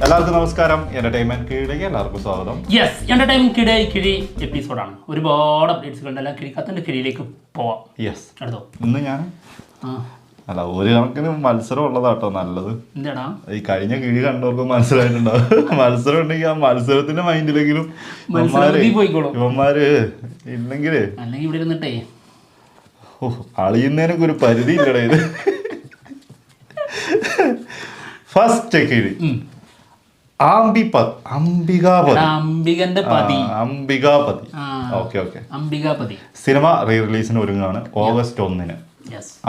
എല്ലാവർക്കും നമസ്കാരം. എന്റർടൈൻമെന്റ് കിഴിയിലേക്ക് എല്ലാവർക്കും സ്വാഗതം. യെസ്, എന്റർടൈൻമെന്റ് കിഴി എപ്പിസോഡാണ്. ഒരുപാട് അപ്ഡേറ്റ്സുകളുണ്ട്. എല്ലാം കിഴിക്കത്തിന്റെ കിഴിയിലേക്ക് പോവാം. യെസ്, അടുത്തോ ഇന്ന് ഞാൻ അല്ല ഒരു കണക്കിന് മത്സരം ഉള്ളതാട്ടോ നല്ലത്. എന്താടാ ഈ കഴിഞ്ഞ കിഴി കണ്ടവർക്ക് മനസ്സിലായിട്ടുണ്ടാവും. മത്സരം ഉണ്ടെങ്കിൽ ആ മത്സരത്തിന്റെ മൈൻഡിലെങ്കിലും ഇവന്മാര് ഇല്ലെങ്കിലേ അല്ലെങ്കിൽ ഇവിടെ ഇരുന്നിട്ടേ അളിയുന്നതിനൊക്കെ ഒരു പരിധി ഇല്ലടേ ഇത്. ഫസ്റ്റ് കിഴി അംബികന്റെ പതി. അംബികാപതി സിനിമ റീ റിലീസിന് ഒരുങ്ങാണ് ഓഗസ്റ്റ് 1.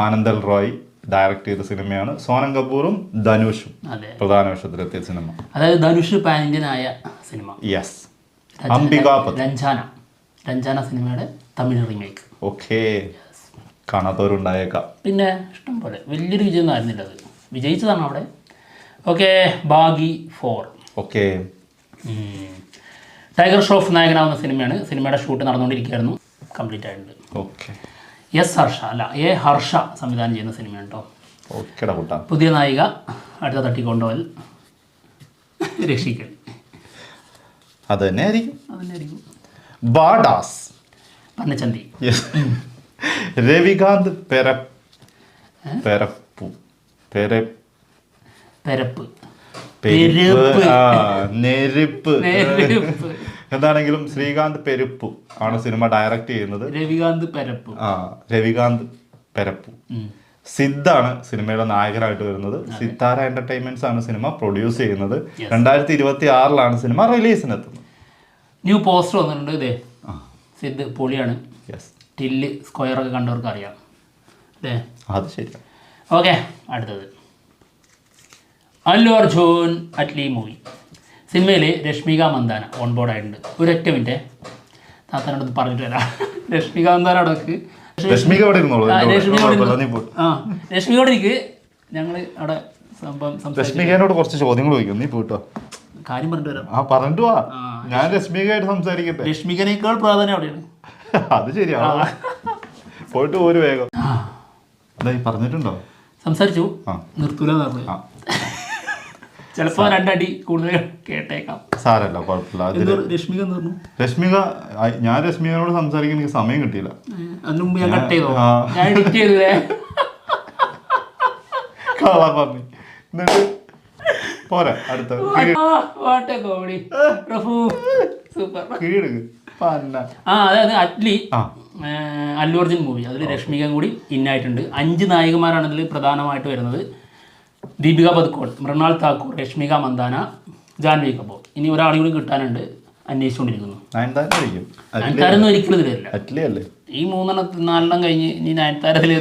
ആനന്ദൽ റോയ് ഡയറക്ട് ചെയ്ത സിനിമയാണ്. സോനം കപൂറും ധനുഷും പ്രധാന വേഷത്തിലെത്തിയ സിനിമ. അതായത് ധനുഷ് പാൻ ഇന്ത്യൻ ആയ സിനിമ. യെസ്, അംബികാപതി രഞ്ജാന സിനിമയുടെ തമിഴ് റീമേക്ക്. ഓക്കെ, കാണാത്തവരുണ്ടായേക്കാം. പിന്നെ ഇഷ്ടം പോലെ വലിയൊരു വിജയം ആയിരുന്നില്ല, അത് വിജയിച്ചതാണ് അവിടെ. Okay, Baaghi 4. Okay, Tiger Shroff നായകനാവുന്ന സിനിമയാണ്. സിനിമയുടെ ഷൂട്ട് നടന്നുകൊണ്ടിരിക്കുകയായിരുന്നു, കംപ്ലീറ്റ് ആയിട്ടുണ്ട്. ഓക്കെ, ഹർഷ സംവിധാനം ചെയ്യുന്ന സിനിമയാണ് കേട്ടോ. ഓക്കെടാ കൂട്ടാ. പുതിയ നായിക, അടുത്ത തട്ടിക്കൊണ്ടുപോൽ രക്ഷിക്കൽ. അത് തന്നെ ആയിരിക്കും. ബാഡാസ് പന്നച്ചന്തി. രവികാന്ത് നെരുപ്പ് എന്താണെങ്കിലും ശ്രീകാന്ത് പെരുപ്പു ആണ് സിനിമ ഡയറക്ട് ചെയ്യുന്നത്. രവികാന്ത് പെരപ്പു. സിദ്ധാണ് സിനിമയുടെ നായകനായിട്ട് വരുന്നത്. സിത്താര എന്റർടൈൻമെന്റ്സ് ആണ് സിനിമ പ്രൊഡ്യൂസ് ചെയ്യുന്നത്. 2026 സിനിമ റിലീസിനെത്തുന്നത്. ന്യൂ പോസ്റ്റർ വന്നിട്ടുണ്ട്. ഇതേ സിദ്ധ് പൊളിയാണ്. ടില്ല് സ്ക്വയർ ഒക്കെ കണ്ടവർക്ക് അറിയാം അല്ലേ? അത് ശരിയാണ്. ഓക്കെ, അടുത്തത് അല്ലു അർജുൻ അറ്റ്ലി മൂവി. സിനിമയിൽ രശ്മിക മന്ദാന ഓൺ ബോർഡ് ആയിട്ടുണ്ട്. ഒരൊറ്റ മിനിറ്റ് താത്താനോട് പറഞ്ഞിട്ട് വരാം. രശ്മിക മന്ദാന അവിടേക്ക് രശ്മികയോട് ഇരിക്ക്. ഞങ്ങൾ അവിടെ രശ്മികയോട് കുറച്ച് ചോദ്യങ്ങൾ ചോദിക്കും. നീ പോയിട്ടോ, കാര്യം പറഞ്ഞിട്ട് വരാം. പറഞ്ഞിട്ട് വാ, ഞാൻ രശ്മികയായിട്ട് സംസാരിക്കട്ടെ. രശ്മികനേക്കാൾ പ്രാധാന്യം അവിടെയാണ്. അത് ശരിയാണ്. പോയിട്ട് ഒരു വേഗം പറഞ്ഞിട്ടുണ്ടോ? സംസാരിച്ചു, നിർത്തൂല പറഞ്ഞു. ചിലപ്പോ 2 അടി കൂടുതൽ കേട്ടേക്കാം. സാരല്ല, കുഴപ്പമില്ല. രശ്മിക എന്ന് പറഞ്ഞു. ഞാൻ രശ്മികനോട് സംസാരിക്കാൻ എനിക്ക് സമയം കിട്ടിയില്ല. അതിന് മുമ്പ് ഞാൻ കട്ട് ചെയ്തോ? ഞാൻ എഡിറ്റ് ചെയ്തേ. പറഞ്ഞു എന്നിട്ട് പോരാ. അടുത്ത കീഴെടുക്ക്. അതായത് അല്ലു അർജുൻ മൂവി. അതിൽ രശ്മിക കൂടി ഇന്നായിട്ടുണ്ട്. 5 നായികമാരാണ് ഇതിൽ പ്രധാനമായിട്ട് വരുന്നത്. ദീപിക പദുക്കോൺ, മൃണാൾ താക്കൂർ, രശ്മിക മന്ദാന, ജാൻവി കപൂർ. ഇനി ഒരാളും കൂടി കിട്ടാനുണ്ട്, അന്വേഷിച്ചുകൊണ്ടിരിക്കുന്നു. നയൻതാരൊന്നും ഒരിക്കലും ഇതിലില്ല. ഈ 3-4 കഴിഞ്ഞ് ഇനി നയൻതാരത്തിൽ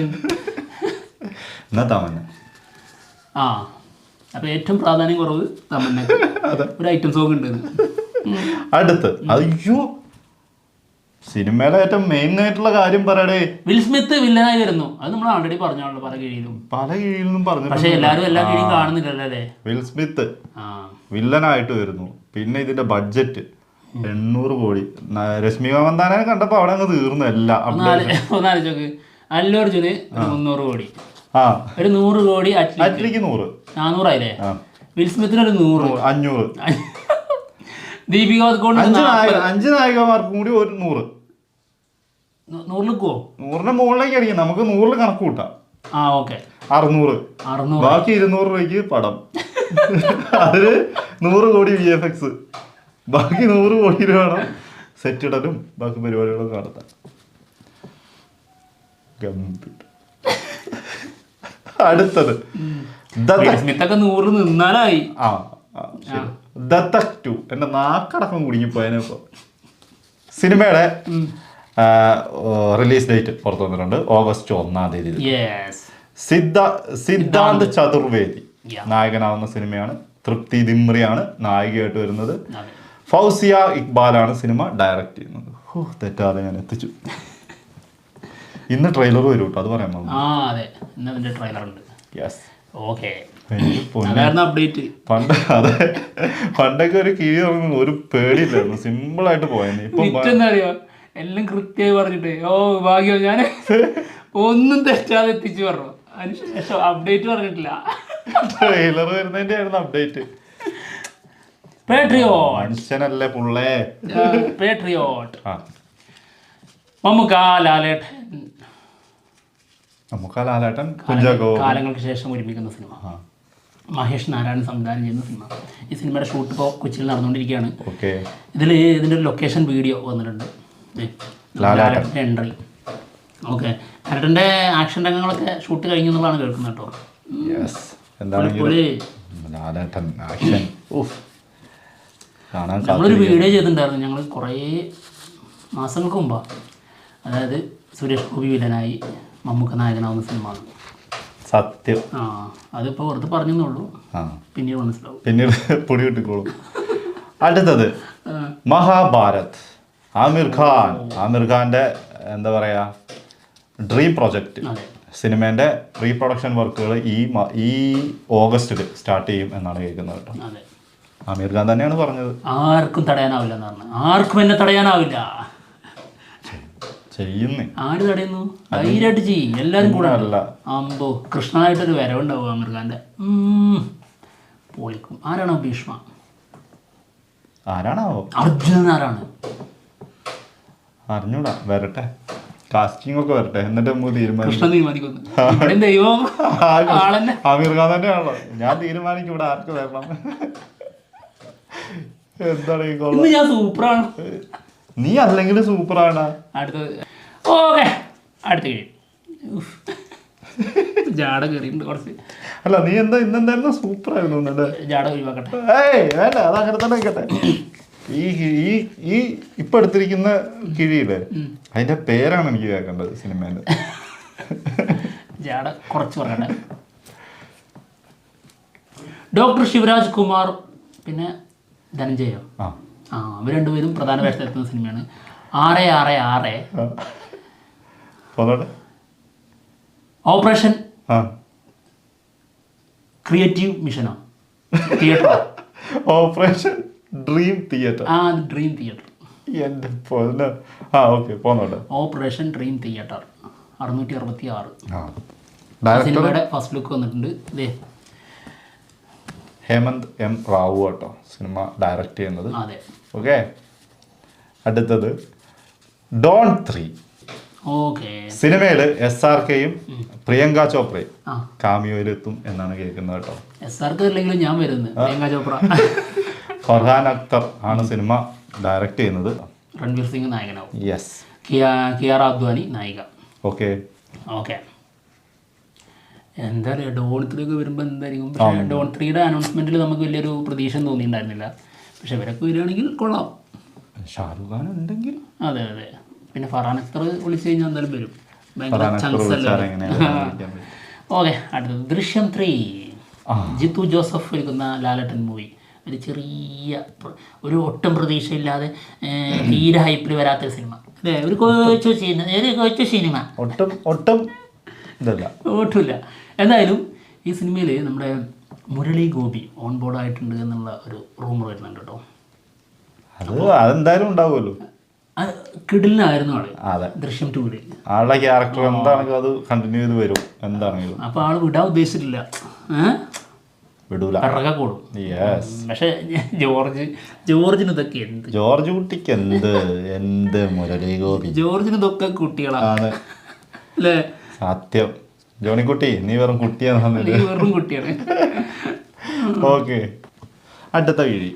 അപ്പൊ ഏറ്റവും പ്രാധാന്യം കുറവ് തമന്ന. ഒരു ഐറ്റം സോങ് ഉണ്ട്. അടുത്ത് അയ്യോ സിനിമയിലെ ഏറ്റവും മെയിൻ ആയിട്ടുള്ള കാര്യം പറയടേ. വിൽ സ്മിത്ത് വില്ലനായി വരുന്നു. അത് നമ്മൾ ഓൾറെഡി പറഞ്ഞാണല്ലോ പല കീഴിലും പറഞ്ഞു. പക്ഷെ എല്ലാരും എല്ലാ കീഴിലും കാണുന്നില്ലല്ലോ അല്ലേ? വിൽ സ്മിത്ത് വില്ലനായിട്ട് വരുന്നു. പിന്നെ ഇതിന്റെ ബഡ്ജറ്റ് 800 കോടി. രശ്മിക മന്ദാനെ കണ്ടപ്പോ അവിടെ അങ്ങ് തീർന്നു എല്ലാം. ഒന്നാലോചിച്ചോക്ക്, അല്ലു അർജുന് 300 കോടി, ഒരു 100 കോടി അറ്റ്ലിക്ക് 100, 400 ആയില്ലേ? വിൽ സ്മിത്തിന് ഒരു 100, 500. ദീപിക പദുക്കോൺ 5 നായികമാർക്കും കൂടി ഒരു 100. 100 മുകളിലേക്ക് അടിക്കും. നമുക്ക് 100 കണക്ക് കൂട്ടാം. 600. ബാക്കി 200 രൂപയ്ക്ക് പടം. അതില് 100 കോടി VFX. ബാക്കി 100 കോടി വേണം സെറ്റ് ഇടലും ബാക്കി പരിപാടികളും നടത്താൻ. അടുത്തത് 100 നിന്നാലായി. ദത്തക് 2. എന്റെ നാക്കടക്കം കുടുങ്ങിപ്പോയതിനിപ്പോ. സിനിമയുടെ റിലീസ് ഡേറ്റ് പുറത്തു വന്നിട്ടുണ്ട്, ഓഗസ്റ്റ് 1. സിദ്ധാന്ത് ചതുർവേദി നായകനാവുന്ന സിനിമയാണ്. തൃപ്തി ദിമ്രിയാണ് നായികയായിട്ട് വരുന്നത്. ഫൗസിയ ഇക്ബാലാണ് സിനിമ ഡയറക്ട് ചെയ്യുന്നത്. തെറ്റാതെ ഞാൻ എത്തിച്ചു. ഇന്ന് ട്രെയിലർ വരും കേട്ടോ, അത് പറയാൻ പണ്ടൊക്കെ ഒരു കിഴി തുടങ്ങുന്നു, ഒരു പേടിയില്ലായിരുന്നു, സിമ്പിൾ ആയിട്ട് പോയെന്ന്. ഇപ്പൊ എല്ലാം കൃത്യമായി പറഞ്ഞിട്ട് ഭാഗ്യം ഞാൻ ഒന്നും തെറ്റാതെ എത്തിച്ചു പറഞ്ഞു. അതിനുശേഷം അപ്ഡേറ്റ് പറഞ്ഞിട്ടില്ല. ട്രെയിലർ വരുന്നതിന്റെ ആയിരുന്നു അപ്ഡേറ്റ്. പേട്രിയോട്ട്. മനുഷ്യനല്ലേ പുള്ളേ. പേട്രിയോട്ട്. മമ്മൂക്ക ലാലേട്ടൻ കുഞ്ചാക്കോ. കാലങ്ങൾക്ക് ശേഷം ഒരുമിക്കുന്ന സിനിമ. മഹേഷ് നാരായണൻ സംവിധാനം ചെയ്യുന്ന സിനിമ. ഈ സിനിമയുടെ ഷൂട്ട് ഇപ്പോൾ കൊച്ചിയിൽ നടന്നുകൊണ്ടിരിക്കുകയാണ്. ഇതിൻ്റെ ഒരു ലൊക്കേഷൻ വീഡിയോ വന്നിട്ടുണ്ട്. ലാലേട്ടൻ്റെ എൻട്രി. ഓക്കെ, ലാലേട്ടൻ്റെ ആക്ഷൻ രംഗങ്ങളൊക്കെ ഷൂട്ട് കഴിഞ്ഞു എന്നുള്ളതാണ് കേൾക്കുന്നത് കേട്ടോ. നമ്മളൊരു വീഡിയോ ചെയ്തിട്ടുണ്ടായിരുന്നു ഞങ്ങൾ കുറേ മാസങ്ങൾക്ക് മുമ്പാണ്. അതായത് സുരേഷ് ഗോപി വില്ലനായി മമ്മൂക്ക നായകനാവുന്ന സിനിമ. സത്യം. അതിപ്പോ വെറുതെ പറഞ്ഞെന്നുള്ളൂ, പിന്നീട് മനസ്സിലാവും, പിന്നീട് പൊടി കിട്ടിക്കോളും. അടുത്തത് മഹാഭാരത്. ആമിർ ഖാന്റെ എന്താ പറയാ ഡ്രീം പ്രൊജക്റ്റ് സിനിമേന്റെ പ്രീ പ്രൊഡക്ഷൻ വർക്കുകൾ ഈ ഓഗസ്റ്റിൽ സ്റ്റാർട്ട് ചെയ്യും എന്നാണ് കേൾക്കുന്നത് കേട്ടോ. ആമിർ ഖാൻ തന്നെയാണ് പറഞ്ഞത്. ആർക്കും തടയാനാവില്ല എന്നാണ്. ആർക്കും എന്നെ തടയാനാവില്ല. ആര് തടയുന്നു? ധൈര്യമായിട്ട് ചെയ്യും, എല്ലാരും കൂടെ. അമ്പോ കൃഷ്ണനായിട്ടൊരു വരവുണ്ടാവും ആമിർ ഖാന്റെ. പോയിക്കും. ആരാണോ ഭീഷ്മ? ആരാണാവോ? അർജുനൻ ആരാണ്? അറിഞ്ഞൂടാ. വരട്ടെ, കാസ്റ്റിംഗ് ഒക്കെ വരട്ടെ, എന്നിട്ട് നമുക്ക് തീരുമാനിക്കുന്നു. ദൈവം ആമിർ ഖാൻ തന്നെയാണല്ലോ. ഞാൻ തീരുമാനിക്കും ഇവിടെ ആർക്ക് വരണം. എന്താണ് ഞാൻ സൂപ്പറാണ്. നീ അല്ലെങ്കിൽ സൂപ്പറാണ്. അടുത്തത് ഓക്കെ, അടുത്ത കഴിയും. ജാട കയറിയിട്ടുണ്ട് കുറച്ച്. അല്ല, നീ ഇന്നെന്തായിരുന്നു സൂപ്പറായിരുന്നു. ജാട ഒഴിവാക്കട്ടെ. വേണ്ട, അത് അങ്ങനെ തന്നെ വെക്കട്ടെ. ഈ ഇപ്പൊ എടുത്തിരിക്കുന്ന കിഴിയില്ലേ, അതിന്റെ പേരാണ് എനിക്ക് കേൾക്കേണ്ടത് സിനിമേന്റെ. ജാട കുറച്ച് പറയട്ടെ. ഡോക്ടർ ശിവരാജ് കുമാർ പിന്നെ ധനഞ്ജയോ, അവർ രണ്ടുപേരും പ്രധാന വേഷത്തിലെത്തുന്ന സിനിമയാണ് 666. ഓപ്പറേഷൻ ക്രിയേറ്റീവ് മിഷനോ തിയേറ്ററോ? Operation dream theatre. Dream theatre. Operation dream theatre 666. സിനിമയുടെ ഫസ്റ്റ് ലുക്ക് വന്നിട്ടുണ്ട്. ഇതേ ഹേമന്ത് എം റാവു കേട്ടോ സിനിമ ഡയറക്റ്റ് ചെയ്യുന്നത്. അതെ. ഓക്കെ, അടുത്തത് ഡോൺ 3. ഓക്കെ, സിനിമയില് SRKയും പ്രിയങ്ക ചോപ്രയും കാമിയോയിലെത്തും എന്നാണ് കേൾക്കുന്നത് കേട്ടോ. SRK അല്ലെങ്കിലും ഞാൻ വരുന്നത് പ്രിയങ്ക ചോപ്ര. ഫർഹാൻ അക്തർ ആണ് സിനിമ ഡയറക്റ്റ് ചെയ്യുന്നത്. രൺവീർ സിംഗ് നായകനാവും. യെസ്. കിയാറ അദ്വാനി നായിക. ഓക്കെ. എന്താ പറയുക, ഡോൺ 3 ഒക്കെ വരുമ്പോൾ എന്തായിരിക്കും? പക്ഷേ ഡോൺ 3യുടെ അനൗൺസ്മെന്റിൽ നമുക്ക് വലിയൊരു പ്രതീക്ഷ തോന്നിയിട്ടുണ്ടായിരുന്നില്ല. പക്ഷെ ഇവരൊക്കെ വരികയാണെങ്കിൽ കൊള്ളാം. ഷാരൂഖ് ഖാൻ ഉണ്ടെങ്കിൽ. അതെ. പിന്നെ ഫർഹാൻ അക്തർ വിളിച്ചു കഴിഞ്ഞാൽ എന്തായാലും വരും. ഭയങ്കര ചങ്സ് അല്ലേ. ഓക്കെ, അടുത്തത് ദൃശ്യം 3. ജിത്തു ജോസഫ് ഒരുക്കുന്ന ലാലേട്ടൻ മൂവി. ഒരു ചെറിയ ഒട്ടും പ്രതീക്ഷയില്ലാതെ തീരെ ഹൈപ്പിൽ വരാത്തൊരു സിനിമ. അല്ലേ, ഒരു കൊച്ചു സിനിമ. ഒട്ടുമില്ല. എന്തായാലും ഈ സിനിമയിൽ നമ്മുടെ മുരളി ഗോപി ഓൺ ബോർഡ് ആയിട്ടുണ്ട് എന്നുള്ള ഒരു റൂമർ വരുന്നുണ്ട് കേട്ടോ. അതെന്തായാലും ഉണ്ടാവുമല്ലോ. കിടിലനായിരുന്നു ആള് ദൃശ്യം 2-ല്. ആളുടെ ക്യാരക്ടർ എന്താണെങ്കിലും അത് കണ്ടിന്യൂ ചെയ്ത് വരും എന്താണെങ്കിലും. അപ്പൊ ആള് വിടാൻ ഉദ്ദേശിച്ചിട്ടില്ല, വിടൂല, കൂടും. പക്ഷെ ജോർജിന് ഇതൊക്കെ എന്ത്, ജോർജ് കുട്ടിക്ക് എന്ത് മുരളി ഗോപി, ജോർജിന് ഇതൊക്കെ കുട്ടികളാണ് അല്ലേ? സത്യം. ജോണിക്കുട്ടി, നീ വെറും കുട്ടിയാണ്. വെറും കുട്ടിയാണ്. ഓക്കെ, അടുത്ത വീഴി.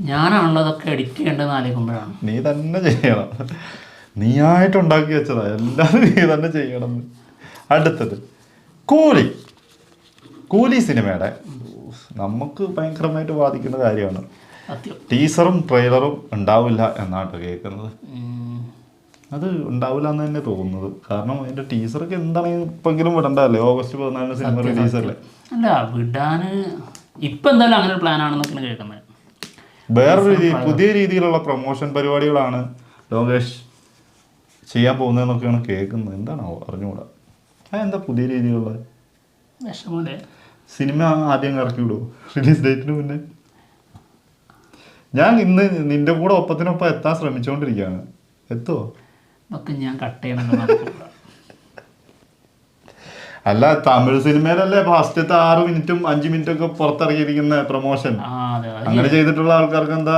ഞാനാണല്ലോ അതൊക്കെ എഡിറ്റ് ചെയ്യേണ്ടതെന്ന് ആലോചിക്കുമ്പോഴാണ്. നീ തന്നെ ചെയ്യണം. നീയായിട്ട് ഉണ്ടാക്കി വെച്ചതാ, എല്ലാം നീ തന്നെ ചെയ്യണം. അടുത്തത് കൂലി സിനിമയുടെ നമുക്ക് ഭയങ്കരമായിട്ട് ബാധിക്കുന്ന കാര്യമാണ്. ടീസറും ട്രെയിലറും ഉണ്ടാവില്ല എന്നാണ് കേൾക്കുന്നത്. അത് ഉണ്ടാവില്ല എന്ന് തന്നെ തോന്നുന്നത്. കാരണം അതിന്റെ ടീസറൊക്കെ എന്താണെങ്കിൽ ഇപ്പെങ്കിലും വിടണ്ടല്ലേ? ഓഗസ്റ്റ് 14 സിനിമ റിലീസ് അല്ലേ? അല്ല, വിടാന് ഇപ്പൊ എന്തായാലും അങ്ങനെ പ്ലാൻ ആണെന്നൊക്കെയാണ് കേൾക്കുന്നത്. വേറൊരു പുതിയ രീതിയിലുള്ള പ്രൊമോഷൻ പരിപാടികളാണ് ലോകേഷ് ചെയ്യാൻ പോകുന്നതെന്നൊക്കെയാണ് കേൾക്കുന്നത്. എന്താണോ അറിഞ്ഞുകൂടാ. അതെന്താ പുതിയ രീതിയിലുള്ള സിനിമ ആദ്യം ഇറക്കി വിടുമോ റിലീസ് ഡേറ്റിന് മുന്നേ? ഞാൻ ഇന്ന് നിന്റെ കൂടെ ഒപ്പത്തിനൊപ്പം എത്താൻ ശ്രമിച്ചുകൊണ്ടിരിക്കുകയാണ്. എത്തുമോ? ഞാൻ കട്ട് ചെയ്യണം. അല്ല, തമിഴ് സിനിമയിലല്ലേ ഫസ്റ്റത്തെ 6 മിനിറ്റും 5 മിനിറ്റും ഒക്കെ പുറത്തിറങ്ങിയിരിക്കുന്ന പ്രൊമോഷൻ. അങ്ങനെ ചെയ്തിട്ടുള്ള ആൾക്കാർക്ക് എന്താ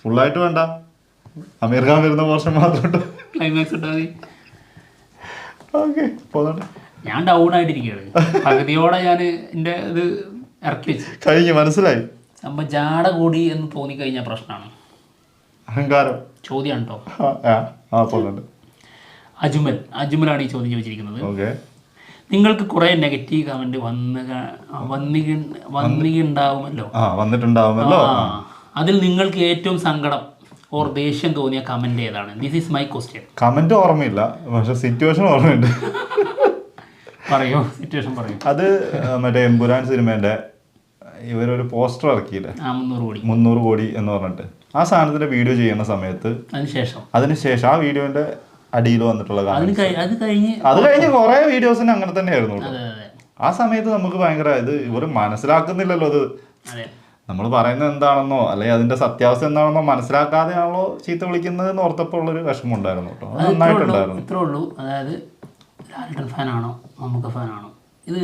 ഫുള്ളായിട്ട് വേണ്ട, അമീർ ഖാൻ വരുന്ന പോർഷൻ മാത്രം ക്ലൈമാക്സ് ഇട്ടാൽ മതി. ഓക്കെ പോകട്ടെ. ഞാൻ ഡൗൺ ആയിട്ടിരിക്കുകയാണ്, പകുതിയോടെ ഞാൻ എൻ്റെ ഇത് ഇറക്കി വെച്ച് കഴിഞ്ഞു, മനസ്സിലായി. അപ്പം ജാട കൂടി എന്ന് തോന്നിക്കഴിഞ്ഞാൽ പ്രശ്നമാണ്, അഹങ്കാരം. ചോദ്യമാണ് കേട്ടോ. പോകട്ടെ. അജ്മലാണ് ഈ ചോദ്യം ചോദിച്ചിരിക്കുന്നത്. ഓക്കെ. നിങ്ങൾക്ക് കുറെ നെഗറ്റീവ് കമന്റ് വന്നിട്ടുണ്ടാവുമല്ലോ. വന്നിട്ടുണ്ടാവുമല്ലോ. അതിൽ നിങ്ങൾക്ക് ഏറ്റവും സങ്കടം ഓർ ദേഷ്യം തോന്നിയ കമന്റ് ഏതാണ്? This is my question. Comment ഓർമ്മയില്ല, പക്ഷെ സിറ്റുവേഷൻ ഓർമ്മയുണ്ട്. പറയോ, സിറ്റുവേഷൻ പറയൂ. അത് മറ്റേ എമ്പുരാൻ സിനിമേന്റെ ഇവരൊരു പോസ്റ്റർ ഇറക്കിയില്ലേ, 300 കോടി എന്ന് പറഞ്ഞിട്ട്. ആ സാധനത്തിന്റെ വീഡിയോ ചെയ്യുന്ന സമയത്ത് അതിനുശേഷം ആ വീഡിയോന്റെ അടിയിൽ വന്നിട്ടുള്ള അത് കഴിഞ്ഞ് കുറെ വീഡിയോസിന് അങ്ങനെ തന്നെയായിരുന്നു. ആ സമയത്ത് നമുക്ക് ഭയങ്കര ഇവർ മനസ്സിലാക്കുന്നില്ലല്ലോ, അത് നമ്മൾ പറയുന്നത് എന്താണെന്നോ അല്ലെങ്കിൽ അതിന്റെ സത്യാവസ്ഥ എന്താണെന്നോ മനസ്സിലാക്കാതെയാണല്ലോ ചീത്ത വിളിക്കുന്നത് എന്ന് ഓർത്തപ്പോൾ ഉള്ളൊരു വിഷമം ഉണ്ടായിരുന്നു കേട്ടോ. അത് നന്നായിട്ടുണ്ടായിരുന്നു. ഇത്രേ ഉള്ളൂ. അതായത് ലാലേട്ടൻ ഫാനാണോ മമ്മൂക്ക ഫാനാണോ, ഇത്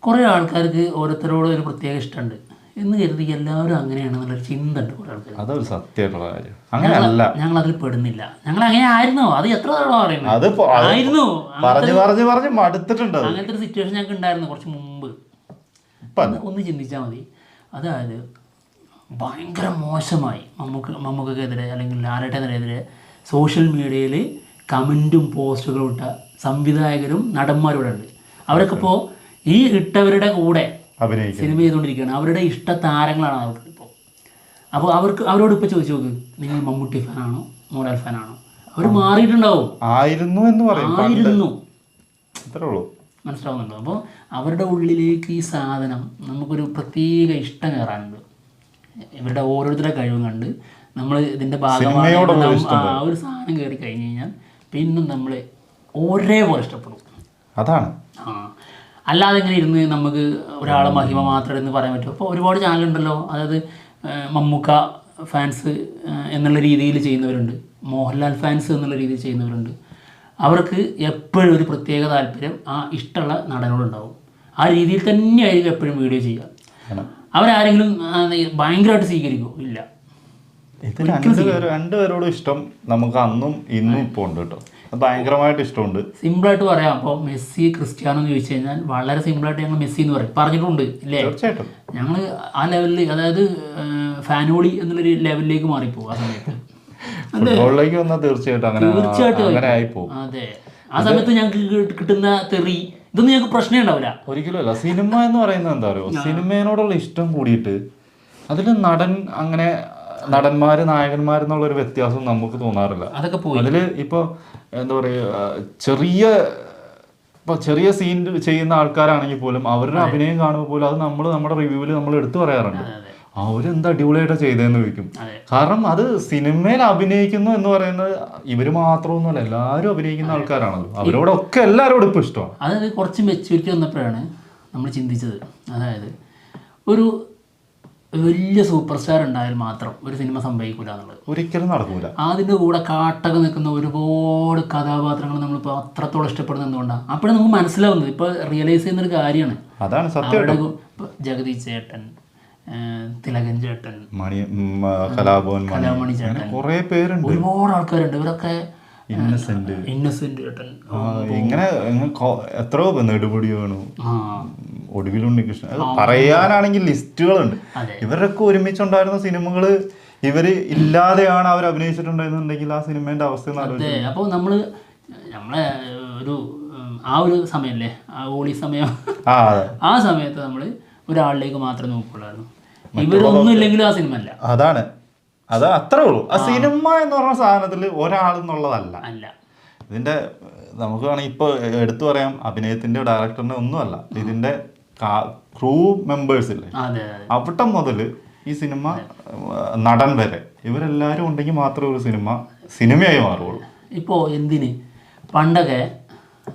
കുറേ ആൾക്കാർക്ക് ഓരോരുത്തരോട് ഒരു പ്രത്യേക ഇഷ്ടമുണ്ട് എന്ന് കരുതി എല്ലാവരും അങ്ങനെയാണെന്നുള്ളൊരു ചിന്ത ഉണ്ട് കുറേ ആൾക്കാർ. അതൊരു സത്യമായിട്ടുള്ള കാര്യം. അങ്ങനെയല്ല, ഞങ്ങൾ അതിൽ പെടുന്നില്ല. ഞങ്ങൾ അങ്ങനെ ആയിരുന്നോ? അത് എത്ര തവണ പറയുന്നത് ആയിരുന്നു. പറഞ്ഞ് മടുത്തിട്ടുണ്ട്. അങ്ങനത്തെ ഒരു സിറ്റുവേഷൻ ഞങ്ങൾക്ക് ഉണ്ടായിരുന്നു കുറച്ച് മുമ്പ്. ഒന്ന് ചിന്തിച്ചാൽ മതി. അതായത് ഭയങ്കര മോശമായി മമ്മൂക്കെതിരെ അല്ലെങ്കിൽ ലാലേട്ടനെതിരെ സോഷ്യൽ മീഡിയയിൽ കമൻറ്റും പോസ്റ്റുകളും ഇട്ട സംവിധായകരും നടന്മാരും ഇവിടെ ഉണ്ട്. അവരൊക്കെ ഇപ്പോൾ ഈ ഇട്ടവരുടെ കൂടെ സിനിമ ചെയ്തുകൊണ്ടിരിക്കുകയാണ്. അവരുടെ ഇഷ്ട താരങ്ങളാണ് അവർക്ക് ഇപ്പോൾ. അപ്പോൾ അവരോട് ഇപ്പോൾ ചോദിച്ചു നോക്ക്, നിങ്ങൾ മമ്മൂട്ടി ഫാനാണോ മോഹൻലാൽ ഫാനാണോ? അവർ മാറിയിട്ടുണ്ടാവും. ആയിരുന്നു അത്രേ ഉള്ളൂ. മനസ്സിലാവുന്നുണ്ടോ? അപ്പോൾ അവരുടെ ഉള്ളിലേക്ക് ഈ സാധനം നമുക്കൊരു പ്രത്യേക ഇഷ്ടം കയറാനുണ്ട്. ഇവരുടെ ഓരോരുത്തരുടെ കഴിവും കണ്ട് നമ്മൾ ഇതിൻ്റെ ഭാഗമായി ആ ഒരു സാധനം കയറി കഴിഞ്ഞ് കഴിഞ്ഞാൽ പിന്നെ നമ്മൾ ഒരേപോലെ ഇഷ്ടപ്പെടും. അതാണ്. അല്ലാതെ ഇങ്ങനെ ഇരുന്ന് നമുക്ക് ഒരാളെ മഹിമ മാത്രം എന്ന് പറയാൻ പറ്റും. അപ്പോൾ ഒരുപാട് ചാനലുണ്ടല്ലോ, അതായത് മമ്മൂക്ക ഫാൻസ് എന്നുള്ള രീതിയിൽ ചെയ്യുന്നവരുണ്ട്, മോഹൻലാൽ ഫാൻസ് എന്നുള്ള രീതിയിൽ ചെയ്യുന്നവരുണ്ട്. അവർക്ക് എപ്പോഴും ഒരു പ്രത്യേക താല്പര്യം ആ ഇഷ്ടമുള്ള നടനോടുണ്ടാവും. ആ രീതിയിൽ തന്നെയായിരിക്കും എപ്പോഴും വീഡിയോ ചെയ്യുക. അവരാരെങ്കിലും ഭയങ്കരമായിട്ട് സ്വീകരിക്കുമോ? ഇല്ല. ഇത് രണ്ടുപേരോടും ഇഷ്ടം നമുക്ക് അന്നും ഇന്നും ഇപ്പോൾ ഉണ്ട് കേട്ടോ. ഭയങ്കരമായിട്ട് ഇഷ്ടമുണ്ട്. സിമ്പിളായിട്ട് പറയാം. അപ്പോൾ മെസ്സി ക്രിസ്ത്യാനോ എന്ന് ചോദിച്ചു കഴിഞ്ഞാൽ വളരെ സിമ്പിളായിട്ട് ഞങ്ങൾ മെസ്സി എന്ന് പറഞ്ഞിട്ടുണ്ട് ഇല്ലേ? തീർച്ചയായിട്ടും. ഞങ്ങൾ ആ ലെവലിൽ, അതായത് ഫാനോളി എന്നുള്ളൊരു ലെവലിലേക്ക് മാറിപ്പോകും ആ സമയത്ത്. ഫുട്ബോളിലേക്ക് വന്നാൽ തീർച്ചയായിട്ടും. അതെ, ആ സമയത്ത് ഞങ്ങൾക്ക് കിട്ടുന്ന തെറി ഇതൊന്നും ഞങ്ങൾക്ക് പ്രശ്നം ഉണ്ടാവില്ല. ഒരിക്കലും അല്ല. സിനിമ എന്ന് പറയുന്നത് എന്താ പറയുക, സിനിമയോടുള്ള ഇഷ്ടം കൂടിയിട്ട് അതിൽ നടന്മാര് നായകന്മാരെന്നുള്ളൊരു വ്യത്യാസം നമുക്ക് തോന്നാറില്ല. അതൊക്കെ പോയി. അതില് ഇപ്പൊ എന്താ പറയുക, ചെറിയ സീൻ ചെയ്യുന്ന ആൾക്കാരാണെങ്കിൽ പോലും അവരുടെ അഭിനയം കാണുമ്പോൾ പോലും അത് നമ്മുടെ റിവ്യൂവിൽ നമ്മൾ എടുത്തു പറയാറുണ്ട്. അവരെന്താ അടിപൊളിയായിട്ടാ ചെയ്തതെന്ന് ചോദിക്കും. കാരണം അത് സിനിമയിൽ അഭിനയിക്കുന്നു എന്ന് പറയുന്നത് ഇവര് മാത്രമൊന്നുമല്ല, എല്ലാവരും അഭിനയിക്കുന്ന ആൾക്കാരാണല്ലോ. അവരോടൊക്കെ എല്ലാവരോടും ഇപ്പൊ ഇഷ്ടമാണ്. അതായത് കുറച്ച് മെച്യൂരിറ്റി വന്നപ്പോഴാണ് നമ്മൾ ചിന്തിച്ചത്, അതായത് ഒരു വലിയ സൂപ്പർ സ്റ്റാർ ഉണ്ടായാൽ മാത്രം ഒരു സിനിമ സംഭവിക്കില്ല എന്നുള്ളത് ഒരിക്കലും നടക്കൂല. അതിൻ്റെ കൂടെ കാട്ടൊക്കെ നിൽക്കുന്ന ഒരുപാട് കഥാപാത്രങ്ങൾ നമ്മളിപ്പോൾ അത്രത്തോളം ഇഷ്ടപ്പെടുന്നത് എന്തുകൊണ്ടാണ്? അപ്പോഴേ നമുക്ക് മനസ്സിലാവുന്നത്, ഇപ്പോൾ റിയലൈസ് ചെയ്യുന്നൊരു കാര്യമാണ്. അതാണ് സത്യം. ജഗതി ചേട്ടൻ, തിലകൻ ചേട്ടൻ, കലാമണി ചേട്ടൻ, കുറെ പേരുണ്ട്, ഒരുപാട് ആൾക്കാരുണ്ട്. ഇവരൊക്കെ ഇന്നസെന്റ് ചേട്ടൻ, ഇങ്ങനെ എത്രയോ നെടുപടി വേണു, ഒടുവിലുണ്ണികൃഷ്ണൻ, പറയാനാണെങ്കിൽ ലിസ്റ്റുകളുണ്ട്. ഇവരൊക്കെ ഒരുമിച്ചുണ്ടായിരുന്ന സിനിമകള് ഇവര് ഇല്ലാതെയാണ് അവർ അഭിനയിച്ചിട്ടുണ്ടെന്നുണ്ടെങ്കിൽ ആ സിനിമേന്റെ അവസ്ഥ. അപ്പോൾ നമ്മളെ ഒരു ആ ഒരു സമയല്ലേ, ആ ഹോളി സമയം, ആ സമയത്ത് നമ്മൾ ഒരാളിലേക്ക് മാത്രമേ നോക്കുള്ളായിരുന്നു. ഇവരൊന്നും ഇല്ലെങ്കിലും ആ സിനിമ അല്ല. അതാണ്, അത് അത്രേ ഉള്ളൂ. ആ സിനിമ എന്ന് പറഞ്ഞ സാധനത്തിൽ ഒരാളെന്നുള്ളതല്ല. ഇതിന്റെ നമുക്ക് വേണമെങ്കിൽ ഇപ്പൊ എടുത്തു പറയാം, അഭിനയത്തിന്റെ ഡയറക്ടറിന്റെ ഒന്നുമല്ല, ഇതിന്റെ ക്രൂ മെമ്പേഴ്സ് ഇല്ലേ, അവിടെ മുതൽ ഈ സിനിമ നടൻ വരെ ഇവരെല്ലാവരും ഉണ്ടെങ്കിൽ മാത്രമേ ഒരു സിനിമയായി മാറുള്ളൂ. ഇപ്പോൾ എന്തിന് പണ്ടൊക്കെ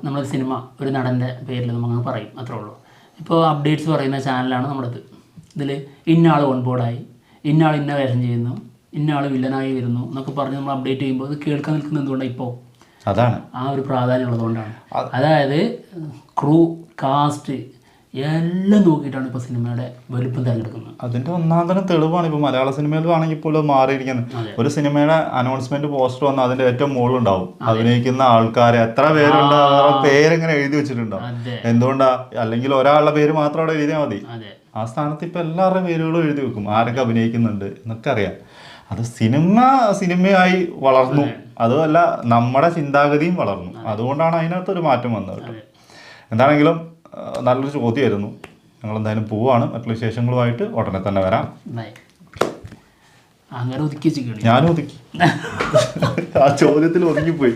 നമ്മളൊരു സിനിമ ഒരു നടൻ്റെ പേരിൽ നമ്മൾ പറയും, അത്രേ ഉള്ളൂ. ഇപ്പോൾ അപ്ഡേറ്റ്സ് പറയുന്ന ചാനലാണ് നമ്മുടേത്. ഇതിൽ ഇന്നയാൾ ഓൺബോർഡായി, ഇന്നയാൾ ഇന്ന വേഷം ചെയ്യുന്നു, ഇന്നയാൾ വില്ലനായി വരുന്നു എന്നൊക്കെ പറഞ്ഞ് നമ്മൾ അപ്ഡേറ്റ് ചെയ്യുമ്പോൾ അത് കേൾക്കാൻ നിൽക്കുന്നത് എന്തുകൊണ്ടാണ്? ഇപ്പോൾ അതാണ് ആ ഒരു പ്രാധാന്യം ഉള്ളതുകൊണ്ടാണ്. അതായത് ക്രൂ, കാസ്റ്റ് എല്ലാം നോക്കിയിട്ടാണ് ഇപ്പോൾ സിനിമയുടെ വലുപ്പം തിരഞ്ഞെടുക്കുന്നത്. അതിന്റെ ഒന്നാം തരം തെളിവാണ് ഇപ്പോൾ മലയാള സിനിമയിലും ആണെങ്കിൽ പോലും മാറിയിരിക്കുന്നത്. ഒരു സിനിമയുടെ അനൗൺസ്മെന്റ് പോസ്റ്റർ വന്നാൽ അതിന്റെ ഏറ്റവും മുകളിലുണ്ടാവും അഭിനയിക്കുന്ന ആൾക്കാരെ എത്ര പേരുണ്ട്, അവരുടെ പേരെങ്ങനെ എഴുതി വെച്ചിട്ടുണ്ടാവും. എന്തുകൊണ്ടാ? അല്ലെങ്കിൽ ഒരാളുടെ പേര് മാത്രം അവിടെ എഴുതിയാൽ മതി. ആ സ്ഥാനത്ത് ഇപ്പൊ എല്ലാവരുടെ പേരുകളും എഴുതി വെക്കും, ആരൊക്കെ അഭിനയിക്കുന്നുണ്ട് എന്നൊക്കെ അറിയാം. അത് സിനിമയായി വളർന്നു, അതുമല്ല നമ്മുടെ ചിന്താഗതിയും വളർന്നു. അതുകൊണ്ടാണ് അതിനകത്തൊരു മാറ്റം വന്നത് കേട്ടോ. എന്താണെങ്കിലും നല്ലൊരു ചോദ്യമായിരുന്നു. ഞങ്ങൾ എന്തായാലും പോവാണ്. മറ്റുള്ള വിശേഷങ്ങളുമായിട്ട് ഉടനെ തന്നെ വരാം. അങ്ങനെ ഒതുക്കി ഞാനും ഒതുക്കി. ആ ചോദ്യത്തിൽ ഒതുങ്ങിപ്പോയി.